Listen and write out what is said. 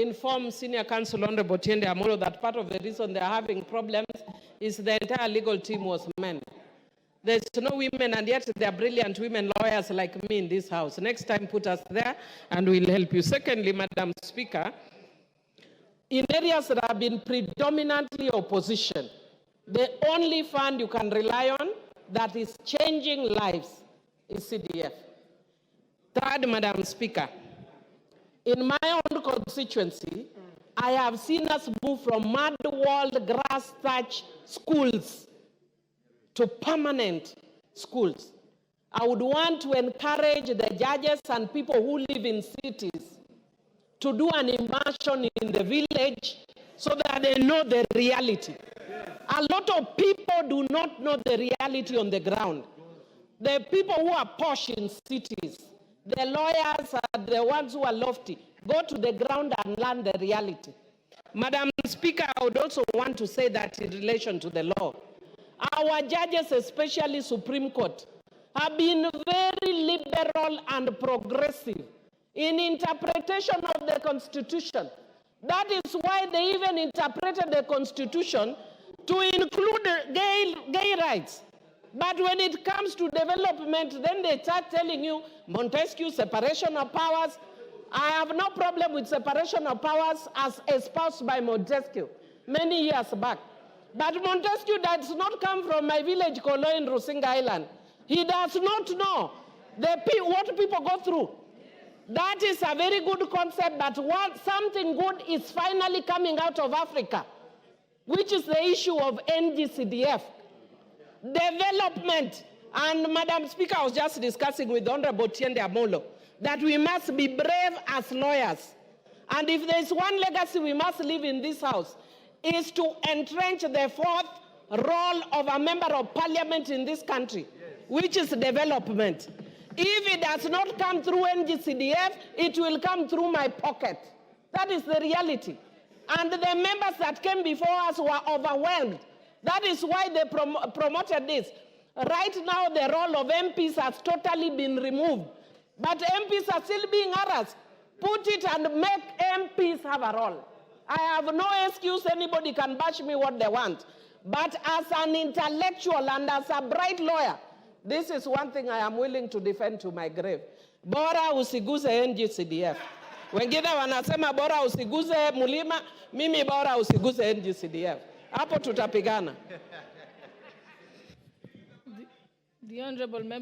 inform Senior Counsel Honorable Otiende Amollo that part of the reason they are having problems is the entire legal team was men. There's no women, and yet they are brilliant women lawyers like me in this house. Next time, put us there, and we'll help you. Secondly, Madam Speaker, in areas that have been predominantly opposition, the only fund you can rely on that is changing lives is CDF. Third, Madam Speaker, in my own constituency, I have seen us move from mud-walled, grass-thatched schools to permanent schools. I would want to encourage the judges and people who live in cities to do an immersion in the village so that they know the reality. A lot of people do not know the reality on the ground. The people who are posh in cities, the lawyers are the ones who are lofty. Go to the ground and learn the reality. Madam Speaker, I would also want to say that in relation to the law, our judges, especially Supreme Court, have been very liberal and progressive in interpretation of the Constitution. That is why they even interpreted the Constitution to include gay rights. But when it comes to development, then they start telling you, Montesquieu, separation of powers. I have no problem with separation of powers as espoused by Montesquieu many years back. But Montesquieu does not come from my village, Kolo, in Rusinga Island. He does not know what people go through. That is a very good concept, but something good is finally coming out of Africa, which is the issue of NGCDF. Development. And Madam Speaker, I was just discussing with Honorable Otiende Amollo that we must be brave as lawyers. And if there is one legacy we must leave in this house, is to entrench the fourth role of a member of parliament in this country, which is development. If it does not come through NGCDF, it will come through my pocket. That is the reality. And the members that came before us were overwhelmed. That is why they promoted this. Right now, the role of MPs has totally been removed. But MPs are still being harassed. Put it and make MPs have a role. I have no excuse. Anybody can bash me what they want. But as an intellectual and as a bright lawyer, this is one thing I am willing to defend to my grave. Bora usiguze NGCDF. Wengine wanasema bora usiguze mulima, mimi bora usiguze NGCDF. Hapo tutapigana. The Honorable Member.